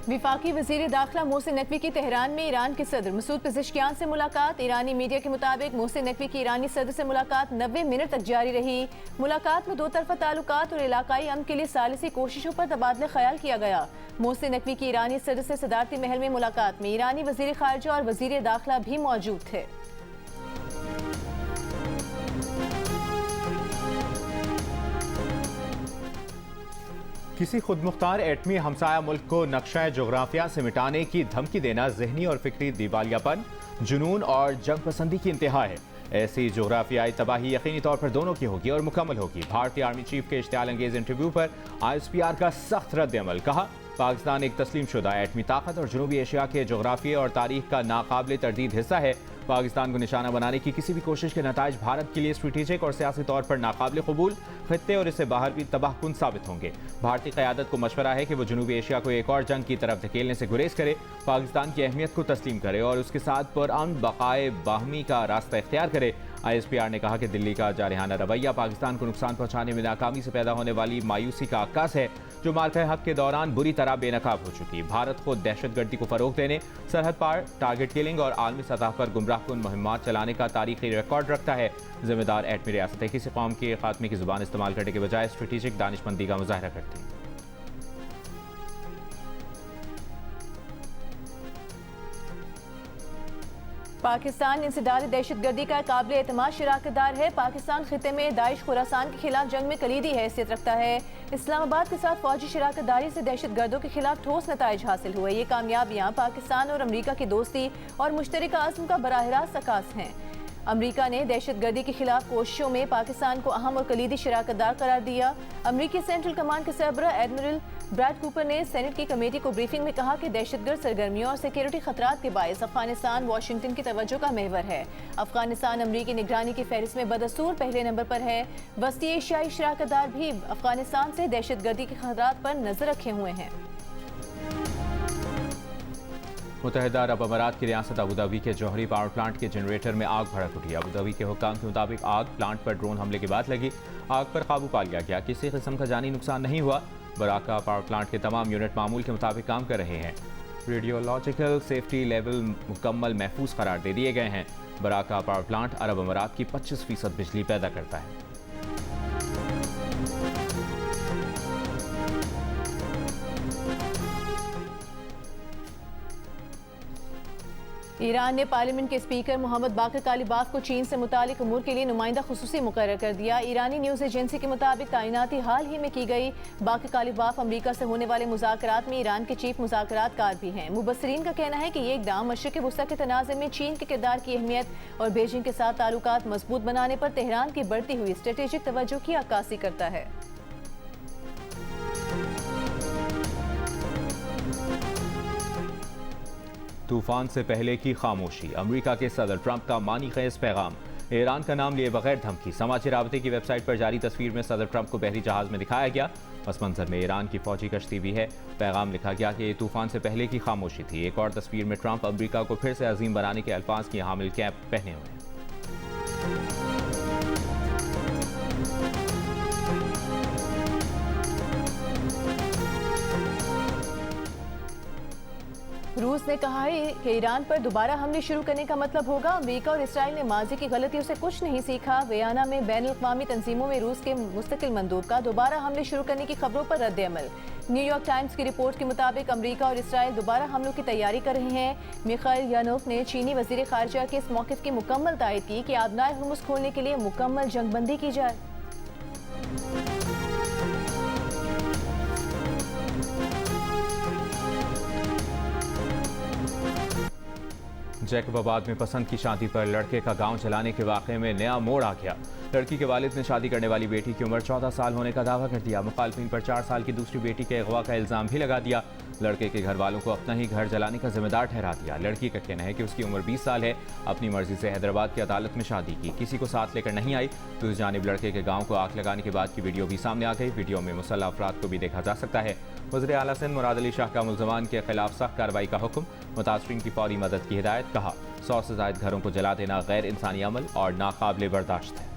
वफाकी वज़ीर दाखिला मोहसिन नकवी की तेहरान में ईरान के सदर मसूद पेज़ेश्कियान से मुलाकात। ईरानी मीडिया के मुताबिक मोहसिन नकवी की ईरानी सदर से मुलाकात 90 मिनट तक जारी रही। मुलाकात में दो तरफा ताल्लुकात और इलाकाई अमन के लिए सालिसी कोशिशों पर तबादला ख्याल किया गया। मोहसिन नकवी की ईरानी सदर से सदारती महल में मुलाकात में ईरानी वज़ीर खारजा और वज़ीर दाखिला भी मौजूद थे। किसी खुदमुख्तार एटमी हमसाया मुल्क को नक्शा जोग्राफिया से मिटाने की धमकी देना जहनी और फिक्री दिवालियापन, जुनून और जंग पसंदी की इंतहा है। ऐसी जोग्राफियाई तबाही यकीनी तौर पर दोनों की होगी और मुकम्मल होगी। भारतीय आर्मी चीफ के इश्तियाल अंगेज इंटरव्यू पर ISPR का सख्त रद्द अमल। कहा, पाकिस्तान एक तस्लीम शुदा एटमी ताकत और जनूबी एशिया के जोग्राफिया और तारीख का नाकाबिल तरदीद हिस्सा है। पाकिस्तान को निशाना बनाने की किसी भी कोशिश के नताइज भारत के लिए स्ट्रेटेजिक और सियासी तौर पर नाकाबिल कबूल, खित्ते और इससे बाहर भी तबाहकुन साबित होंगे। भारतीय क़यादत को मशवरा है कि वो जनूबी एशिया को एक और जंग की तरफ धकेलने से गुरेज करे, पाकिस्तान की अहमियत को तस्लीम करे और उसके साथ पुरअमन बकाए बाहमी का रास्ता इख्तियार करे। ISPR ने कहा कि दिल्ली का जारहाना रवैया पाकिस्तान को नुकसान पहुंचाने में नाकामी से पैदा होने वाली मायूसी का अक्कास है, जो मार्का हक के दौरान बुरी तरह बेनकाब हो चुकी। भारत को दहशतगर्दी को फरोग देने, सरहद पार टारगेट किलिंग और आलमी सतह पर गुमराहकुन मुहिम्मात चलाने का तारीखी रिकॉर्ड रखता है। जिम्मेदार एटमी रियासतें किसी कौम के खात्मे की जुबान इस्तेमाल करने के बजाय स्ट्रेटेजिक दानिशमंदी का मुजाहरा करती हैं। पाकिस्तान इंसदाद दहशतगर्दी का काबिल एतमाद शराकतदार है। पाकिस्तान खिते में दाइश खुरासान के खिलाफ जंग में कलीदी हैसियत रखता है। इस्लामाबाद के साथ फौजी शराकतदारी से दहशतगर्दों के खिलाफ ठोस नताइज हासिल हुए। ये कामयाबियां पाकिस्तान और अमरीका की दोस्ती और मुश्तरका अज़्म का बराह रास्त अक्कास हैं। अमरीका ने दहशतगर्दी के खिलाफ कोशिशों में पाकिस्तान को अहम और कलीदी शराकतदार करार दिया। अमरीकी सेंट्रल कमांड के सरबराह एडमिरल ब्रैड कूपर ने सेनेट की कमेटी को ब्रीफिंग में कहा कि दहशतगर्द सरगर्मियों और सिक्योरिटी खतरात के बायस अफगानिस्तान वाशिंगटन की तवज्जो का महवर है। अफगानिस्तान अमरीकी निगरानी की फहरिस्त में बदस्तूर पहले नंबर पर है। वस्ती एशियाई शराकतदार भी अफगानिस्तान से दहशतगर्दी के खतरात पर नजर रखे हुए हैं। मुत्तहिदा अरब अमारात की रियासत अबूधाबी के जौहरी पावर प्लांट के जनरेटर में आग भड़क उठी। अबूधाबी के हुक्काम के मुताबिक आग प्लांट पर ड्रोन हमले के बाद लगी। आग पर काबू पा लिया गया, किसी किस्म का जानी नुकसान नहीं हुआ। बराका पावर प्लांट के तमाम यूनिट मामूल के मुताबिक काम कर रहे हैं। रेडियोलॉजिकल सेफ्टी लेवल मुकम्मल महफूज करार दे दिए गए हैं। बराका पावर प्लांट अरब अमारात की 25% बिजली पैदा करता है। ईरान ने पार्लियामेंट के स्पीकर मोहम्मद बाकर कालिबाफ को चीन से मुतालिक उमूर के लिए नुमाइंदा खुसूसी मुकर्रर कर दिया। ईरानी न्यूज़ एजेंसी के मुताबिक तैनाती हाल ही में की गई। बाकर कालिबाफ अमरीका से होने वाले मुज़ाकरात में ईरान के चीफ मुज़ाकरातकार भी हैं। मुबस्सरीन का कहना है कि ये इक़दाम मशरिक़ वुस्ता के तनाज़ुर में चीन के किरदार की अहमियत और बीजिंग के साथ ताल्लुकात मजबूत बनाने पर तेहरान की बढ़ती हुई स्ट्रेटेजिक तवज्जो की अक्कासी करता है। तूफान से पहले की खामोशी, अमेरिका के सदर ट्रंप का मानी खेज पैगाम, ईरान का नाम लिए बगैर धमकी। समाचार राबते की वेबसाइट पर जारी तस्वीर में सदर ट्रंप को बहरी जहाज में दिखाया गया। पस मंजर में ईरान की फौजी कश्ती भी है। पैगाम लिखा गया कि ये तूफान से पहले की खामोशी थी। एक और तस्वीर में ट्रंप अमेरिका को फिर से अजीम बनाने के अल्फाज की हामिल कैप पहने हुए हैं। रूस ने कहा है कि ईरान पर दोबारा हमले शुरू करने का मतलब होगा अमेरिका और इसराइल ने माजी की गलतियों से कुछ नहीं सीखा। वियना में बैनुल-अक़वामी तंजीमों में रूस के मुस्तकिल मंदूब का दोबारा हमले शुरू करने की खबरों पर रद्द अमल। न्यूयॉर्क टाइम्स की रिपोर्ट के मुताबिक अमेरिका और इसराइल दोबारा हमलों की तैयारी कर रहे हैं। मिखाइल यानोफ ने चीनी वज़ीर ख़ारजा के इस मौक़िफ़ की मुकम्मल तायद की कि आबनाए हुर्मुज़ खोलने के लिए मुकम्मल जंगबंदी की जाए। जैकबाबाद में पसंद की शादी पर लड़के का गांव चलाने के वाक़े में नया मोड़ आ गया। लड़की के वालिद ने शादी करने वाली बेटी की उम्र 14 साल होने का दावा कर दिया। मुखालफिन पर 4 साल की दूसरी बेटी के अगवा का इल्ज़ाम भी लगा दिया। लड़के के घर वालों को अपना ही घर जलाने का जिम्मेदार ठहरा दिया। लड़की का कहना है कि उसकी उम्र 20 साल है, अपनी मर्जी से हैदराबाद की अदालत में शादी की, किसी को साथ लेकर नहीं आई। दूसरी जानिब लड़के के गाँव को आग लगाने के बाद की वीडियो भी सामने आ गई। वीडियो में मुसल्लह अफराद को भी देखा जा सकता है। वज़ीर आला सिंध मुराद अली शाह का मुल्ज़मान के खिलाफ सख्त कार्रवाई का हुक्म, मुतासरीन की फौरी मदद की हिदायत। कहा, 100 से ज़ायद घरों को जला देना गैर इंसानी अमल और नाकाबिले बर्दाश्त है।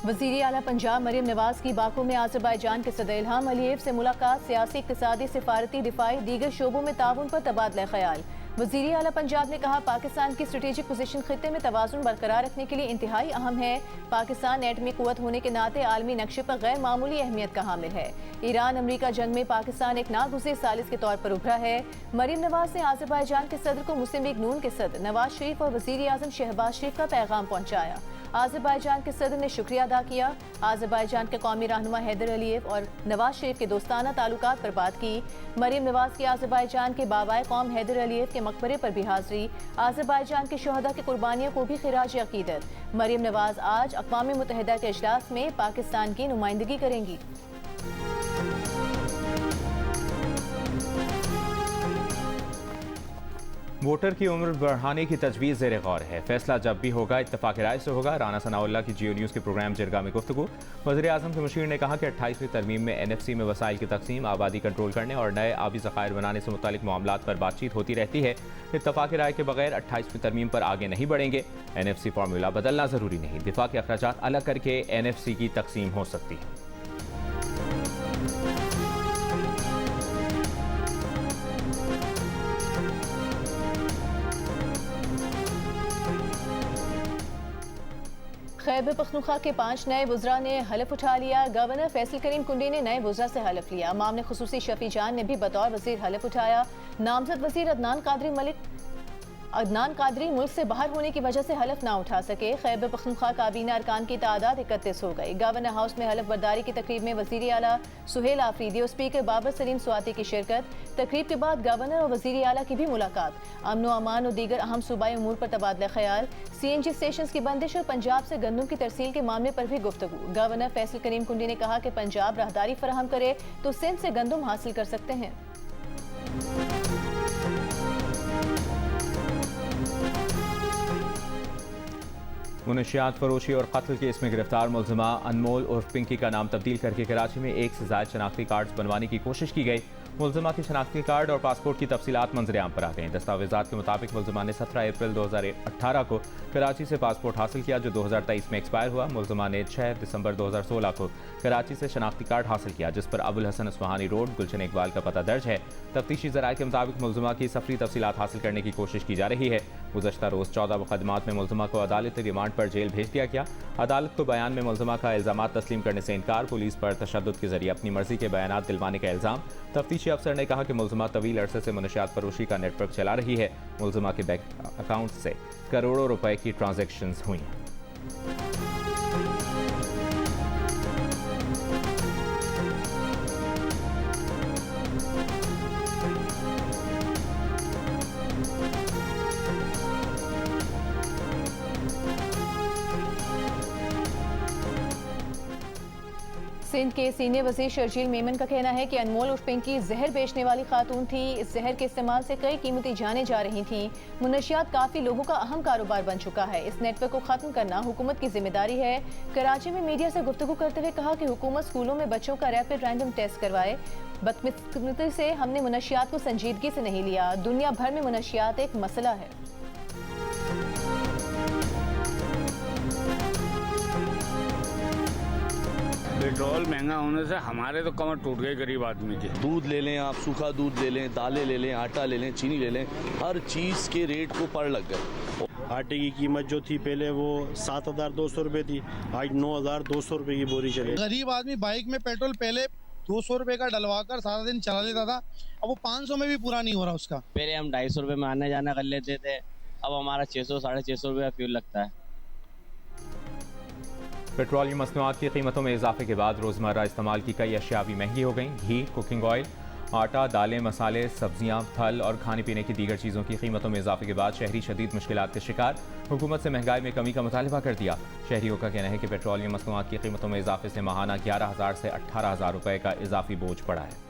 वज़ीर आला पंजाब मरीम नवाज की बाकू में आज़रबाईजान के सदर इल्हाम अलीयेव से मुलाकात, सियासी, इक़्तिसादी, सिफारती, दिफाई, दीगर शोबों में ताउन पर तबादला ख्याल। वज़ीर आला पंजाब ने कहा, पाकिस्तान की स्ट्रेटेजिक पोजीशन खित्ते में तवाज़ुन बरकरार रखने के लिए इंतहाई अहम है। पाकिस्तान एटमी कुव्वत होने के नाते आलमी नक्शे पर गैर मामूली अहमियत का हामिल है। ईरान अमरीका जंग में पाकिस्तान एक नागुज़िर सालिस के तौर पर उभरा है। मरीम नवाज ने आज़रबाईजान के सदर को मुस्लिम लीग नून के सदर नवाज शरीफ और वज़ीर आज़म शहबाज शरीफ का पैगाम पहुँचाया। आज़रबाईजान के सदर ने शुक्रिया अदा किया। आज़रबाईजान के कौमी रहनुमा हैदर अलीयेव और नवाज शरीफ के दोस्ताना ताल्लुकात पर बात की। मरीम नवाज की आज़रबाईजान के बाबाए कौम हैदर अलीयेव के मकबरे पर भी हाज़री। आज़रबाईजान के शहदा की कुर्बानियों को भी खिराज अकीदत। मरीम नवाज आज अक़वाम मुत्तहिदा के इजलास में पाकिस्तान की नुमाइंदगी करेंगी। वोटर की उम्र बढ़ाने की तजवीज़ ज़ेर गौर है। फैसला जब भी होगा इत्तफाक़ राय से होगा। राना सनाउल्लाह की जियो न्यूज़ के प्रोग्राम जिरगा में गुफ्तगू। वज़ीर आज़म के मुशीर ने कहा कि 28वीं तरमीम में NFC में वसाइल की तकसीम, आबादी कंट्रोल करने और नए आबी ज़खायर बनाने से मुतालिक मामलात पर बातचीत होती रहती है। इत्तफाक़ राय के बगैर 28वीं तरमीम पर आगे नहीं बढ़ेंगे। NFC फार्मूला बदलना ज़रूरी नहीं, दिफा के अखराजात अलग करके NFC की तकसीम हो सकती है। खैबर पख्तूनख्वा के 5 नए वज़रा ने हलफ उठा लिया। गवर्नर फैसल करीम कुंडी ने नए वज़रा से हलफ लिया। मामले खुसूसी शफी जान ने भी बतौर वज़ीर हलफ उठाया। नामजद वज़ीर अदनान कादरी मुल्क से बाहर होने की वजह से हलफ ना उठा सके। खैबर पख्तूनख्वा काबीना अरकान की तादाद 31 हो गई। गवर्नर हाउस में हलफ बर्दारी की तकरीब में वज़ीर आला सुहेल आफरीदी और स्पीकर बाबर सलीम स्वाति की शिरकत। तकरीब के बाद गवर्नर और वज़ीर आला की भी मुलाकात। अमन व अमान और दीगर अहम सूबाई उमूर पर तबादला ख्याल। CNG स्टेशन की बंदिश और पंजाब से गंदम की तरसील के मामले पर भी गुफ्तगू। गवर्नर फैसल करीम कुंडी ने कहा कि पंजाब राहदारी फराहम करे तो सिंध से गंदम हासिल कर सकते हैं। मुनशियात फरोशी और कत्ल केस में गिरफ्तार मुलजिमा अनमोल उर्फ पिंकी का नाम तब्दील करके कराची में 1 से ज़ायद शनाख्ती कार्ड बनवाने की कोशिश की गई। मुलजिमा के शनाख्ती कार्ड और पासपोर्ट की तफसीलात मंजरेआम पर आ गई। दस्तावेजात के मुताबिक मुलजिमा ने 17 अप्रैल 2018 को कराची से पासपोर्ट हासिल किया जो 2023 में एक्सपायर हुआ। मुलजिमा ने 6 दिसंबर 2016 को कराची से शनाख्ती कार्ड हासिल किया जिस पर अबुल हसन अस्फहानी रोड, गुलशन इकबाल का पता दर्ज है। तफ्तीशी ज़राए के मुताबिक मुलजिमा की सफरी तफसीलात हासिल करने की कोशिश की जा रही है। गुज़श्ता रोज़ 14 मुकदमात में मुलजिमा को अदालती रिमांड पर जेल भेज दिया गया। अदालत को बयान में मुलजिमा का इल्ज़ामात तस्लीम करने से इनकार, पुलिस पर तशद्दुद के जरिए अपनी मर्जी के बयानात दिलवाने का इल्ज़ाम। तफ्तीशी अफसर ने कहा कि मुलजिमा तवील अरसे से मुनशियात फरोशी का नेटवर्क चला रही है। मुलजिमा के बैंक अकाउंट से करोड़ों रुपए की ट्रांजैक्शंस हुई हैं। सिंध के सीनियर वज़ीर शर्जील मेमन का कहना है कि अनमोल उर्फ पिंकी जहर बेचने वाली खातून थी। इस जहर के इस्तेमाल से कई कीमती जानें जा रही थीं। मुनशियात काफ़ी लोगों का अहम कारोबार बन चुका है। इस नेटवर्क को ख़त्म करना हुकूमत की जिम्मेदारी है। कराची में मीडिया से गुफ्तगू करते हुए कहा कि हुकूमत स्कूलों में बच्चों का रैपिड रैंडम टेस्ट करवाए। बदकिस्मती से हमने मुनशियात को संजीदगी से नहीं लिया। दुनिया भर में मुनशियात एक मसला है। पेट्रोल महंगा होने से हमारे तो कमर टूट गई गरीब आदमी की। दूध ले लें आप, सूखा दूध ले लें, दालें ले लें, आटा ले लें, चीनी ले लें, हर चीज़ के रेट को पड़ लग गए। आटे की कीमत जो थी पहले वो 7,200 रुपये थी, आज 9,200 रुपये की बोरी चले। गरीब आदमी बाइक में पेट्रोल पहले 200 रुपये का डलवाकर सारा दिन चला लेता था, अब वो 500 में भी पूरा नहीं हो रहा उसका। पहले हम 250 रुपये में आने जाना कर लेते थे, अब हमारा 600 650 रुपये फ्यूल लगता है। पेट्रोलियम मसनूआत की कीमतों में इजाफे के बाद रोज़मर्रा इस्तेमाल की कई अशिया भी महंगी हो गई। घी, कुकिंग ऑयल, आटा, दालें, मसाले, सब्जियां, फल और खाने पीने की दीगर चीज़ों की कीमतों में इजाफे के बाद शहरी शदीद मुश्किलात के शिकार। हुकूमत से महंगाई में कमी का मुतालबा कर दिया। शहरियों का कहना है कि पेट्रोलियम मसनूआत की कीमतों में इजाफे से माहाना 11,000 से 18,000 रुपये का इजाफी बोझ पड़ा है।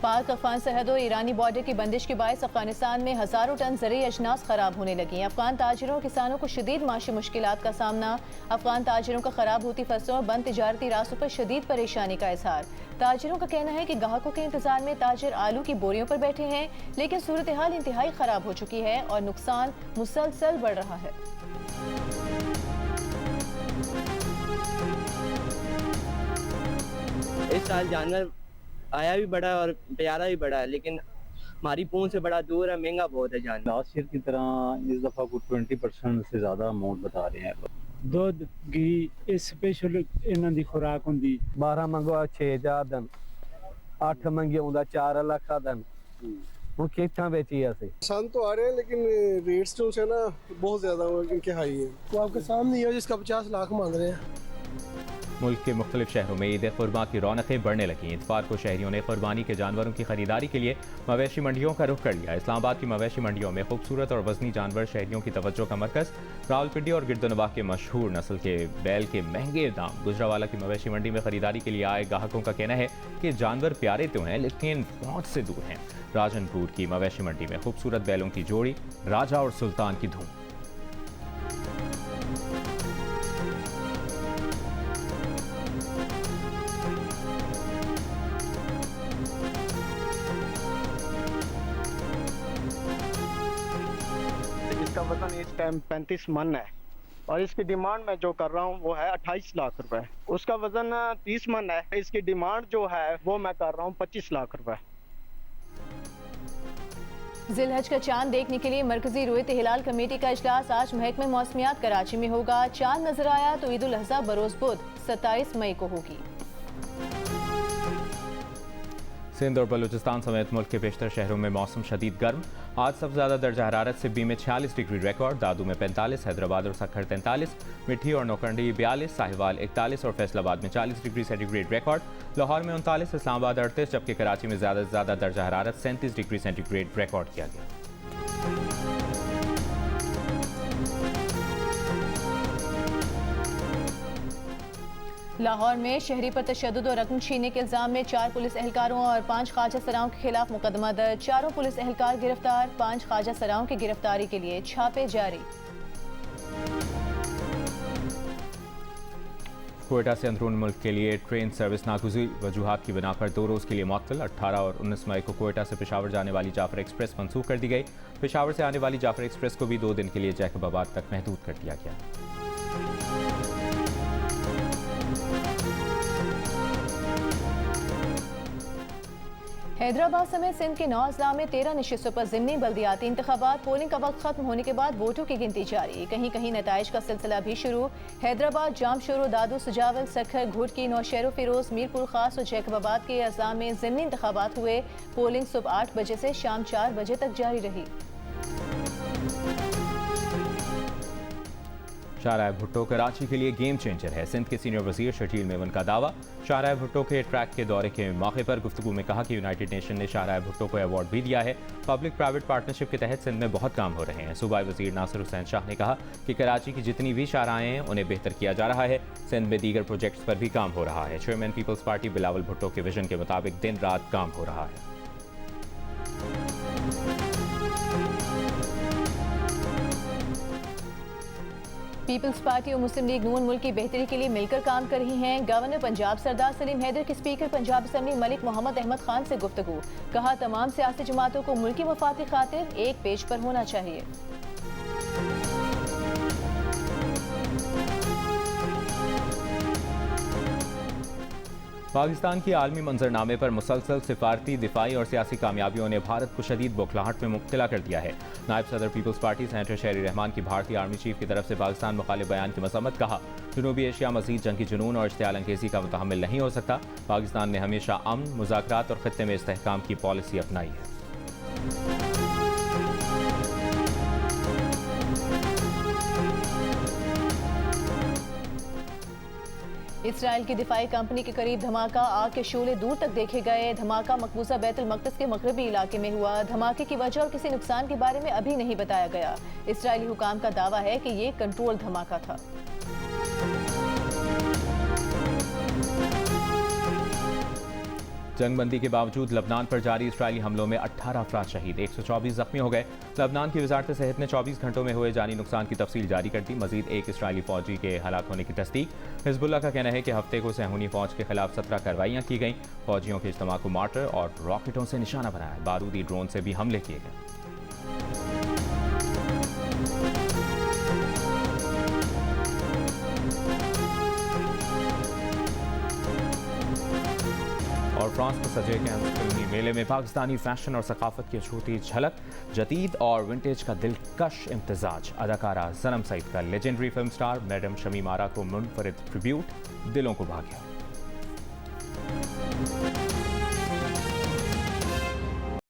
पाक अफगान सरहद और ईरानी बॉर्डर की बंदिश के बायस अफगानिस्तान में हज़ारों टन ज़रूरी अजनास खराब होने लगी। अफगान ताजिरों और किसानों को शदीद माशी मुश्किलात का सामना। अफगान ताजिरों का खराब होती फसलों और बंद तिजारती रास्तों पर शदीद परेशानी का इजहार। ताजिरों का कहना है कि ग्राहकों के इंतजार में ताजिर आलू की बोरियों पर बैठे हैं, लेकिन सूरत हाल इंतहाई खराब हो चुकी है और नुकसान मुसलसल बढ़ रहा है। इस साल जानवर आया भी बड़ा है और प्यारा भी बड़ा है, लेकिन हमारी पूंछ से बड़ा दूर है, महंगा बहुत है जानवर। लास्ट ईयर की तरह इस दफ़ा को 20% से ज़्यादा अमाउंट बता रहे हैं। दुध घी इस स्पेशल इन्हां दी खुराक हुंदी 12 मंगवा 6000 दिन 8 मंगे हुंदा 4 लाख दिन ਹੁਣ ਕਿੱਥਾਂ ਵੇਚੀ ਅਸੀਂ पसंद तो आ रहे हैं, लेकिन रेट्स जो है ना बहुत ज़्यादा इनके हाई है। वो आपके सामने है जिसका 50 लाख मांग रहे हैं। मुल्क के मुख्तलिफ शहरों में ईद कुर्बां की रौनकें बढ़ने लगीं। इतवार को शहरियों ने कुर्बानी के जानवरों की खरीदारी के लिए मवेशी मंडियों का रुख कर लिया। इस्लामाबाद की मवेशी मंडियों में खूबसूरत और वजनी जानवर शहरियों की तवज्जो का मरकज। रावलपिंडी और गिरदोनवाह के मशहूर नस्ल के बैल के महंगे दाम। गुजरावाला की मवेशी मंडी में खरीदारी के लिए आए ग्राहकों का कहना है कि जानवर प्यारे तो हैं, लेकिन पहुंच से दूर हैं। राजनपुर की मवेशी मंडी में खूबसूरत बैलों की जोड़ी, राजा और सुल्तान की धूम। इसका वजन इस टाइम 35 मन है और इसकी डिमांड मैं जो कर रहा हूँ वो है 28 लाख रुपए। उसका वजन 30 मन है, इसकी डिमांड जो है वो मैं कर रहा हूँ 25 लाख रुपए। जिलहज का चांद देखने के लिए मरकजी रुयत हिलाल कमेटी का इजलास आज महकमे मौसमियात कराची में होगा। चांद नजर आया तो ईद उल अज़हा बरोज बुध 27 मई को होगी। सिंध और बलूचिस्तान समेत मुल्क के बेशतर शहरों में मौसम शदीद गर्म। आज सबसे ज़्यादा दर्जा हरारत सिब्बी में 46 डिग्री रिकॉर्ड, दादू में 45, हैदराबाद और सक्खर 43, मिठी और नौकंडी 42, साहिवाल 41 और फैसलाबाद में 40 डिग्री सेंटीग्रेड रिकॉर्ड। लाहौर में 39, इस्लामाबाद 38, जबकि कराची में ज़्यादा से ज़्यादा दर्जा हरारत 37 डिग्री सेंटीग्रेड रिकॉर्ड किया गया। लाहौर में शहरी पर तशद्दुद और रकम छीनने के इल्जाम में 4 पुलिस एहलकारों और 5 ख्वाजा सराओं के खिलाफ मुकदमा दर्ज। चारों पुलिस एहलकार गिरफ्तार, 5 ख्वाजा सराओं की गिरफ्तारी के लिए छापे जारी। कोयटा से अंदरून मुल्क के लिए ट्रेन सर्विस नागुज़ीर वजूहात की बिना पर 2 रोज़ के लिए मुअत्तल। 18 और 19 मई को कोयटा से पेशावर जाने वाली जाफर एक्सप्रेस मंसूख कर दी गई। पेशावर से आने वाली जाफर एक्सप्रेस को भी 2 दिन के लिए जैकबाबाद तक महदूद कर दिया गया। हैदराबाद समेत सिंध के 9 अजला में 13 नशिस्तों पर ज़िमनी बल्दियाती इंतखाबात। पोलिंग का वक्त खत्म होने के बाद वोटों की गिनती जारी। कहीं कहीं नताइज का सिलसिला भी शुरू। हैदराबाद, जामशोरो, दादू, सुजावल, सखर, घुड़की, नौशहरो, फिरोज, मीरपुर खास और जैकबाबाद के अजला में ज़िमनी इंतखाबात हुए। पोलिंग सुबह 8 बजे से शाम 4 बजे तक जारी रही। शाहराह भुट्टो कराची के लिए गेम चेंजर है। सिंध के सीनियर वजीर शकील मेमन का दावा। शाहराह भुट्टो के ट्रैक के दौरे के मौके पर गुफ्तगू में कहा कि यूनाइटेड नेशन ने शाहराह भुट्टो को अवार्ड भी दिया है। पब्लिक प्राइवेट पार्टनरशिप के तहत सिंध में बहुत काम हो रहे हैं। सूबाई वजीर नासिर हुसैन शाह ने कहा कि कराची की जितनी भी शाहराहें हैं उन्हें बेहतर किया जा रहा है। सिंध में दीगर प्रोजेक्ट्स पर भी काम हो रहा है। चेयरमैन पीपल्स पार्टी बिलावल भुट्टो के विजन के मुताबिक दिन रात काम हो रहा है। पीपल्स पार्टी और मुस्लिम लीग नून मुल्क की बेहतरी के लिए मिलकर काम कर रही हैं। गवर्नर पंजाब सरदार सलीम हैदर के स्पीकर पंजाब असम्बली मलिक मोहम्मद अहमद खान से गुफ्तगू। कहा तमाम सियासी जमातों को मुल्की मफाद की खातिर एक पेज पर होना चाहिए। पाकिस्तान की आलमी मंजरनामे पर मुसलसल सिफारती, दिफाई और सियासी कामयाबियों ने भारत को शदीद बौखलाहट में मुब्तला कर दिया है। नायब सदर पीपल्स पार्टी सेनेटर शहरी रहमान की भारतीय आर्मी चीफ की तरफ से पाकिस्तान मुखालिफ बयान की मजम्मत। कहा जनूबी एशिया मजीद जंगी जुनून और इश्तियाल अंगेज़ी का मुतहम्मिल नहीं हो सकता। पाकिस्तान ने हमेशा अमन, मुज़ाकरात और खत्ते में इस्तेहकाम की पॉलिसी अपनाई है। इसराइल की दिफाई कंपनी के करीब धमाका, आग के शोले दूर तक देखे गए। धमाका मकबूजा बैतुल मक़दिस के मगरबी इलाके में हुआ। धमाके की वजह और किसी नुकसान के बारे में अभी नहीं बताया गया। इसराइली हुकाम का दावा है कि ये कंट्रोल धमाका था। जंगबंदी के बावजूद लबनान पर जारी इसराइली हमलों में 18 अफराद शहीद, 124 जख्मी हो गए। लबनान की वजारत सेहत ने 24 घंटों में हुए जानी नुकसान की तफसील जारी कर दी। मजीद एक इसराइली फौजी के हलाक होने की तस्दीक। हिजबुल्लाह का कहना है कि हफ्ते को सहूनी फौज के खिलाफ 17 कार्रवाइयाँ की गईं। फौजियों के इज्तिमा को मार्टर और रॉकेटों से निशाना बनाया। बारूदी ड्रोन से भी हमले किए गए। और फ्रांस में सजे कैंस फिल्मी मेले में पाकिस्तानी फैशन और सकाफत की अछूती झलक, जदीद और विंटेज का दिलकश इम्तिजाज। अदाकारा सनम सईद का legendary film star madam Shamim Ara को मुनफरिद ट्रिब्यूट, दिलों को भा गया।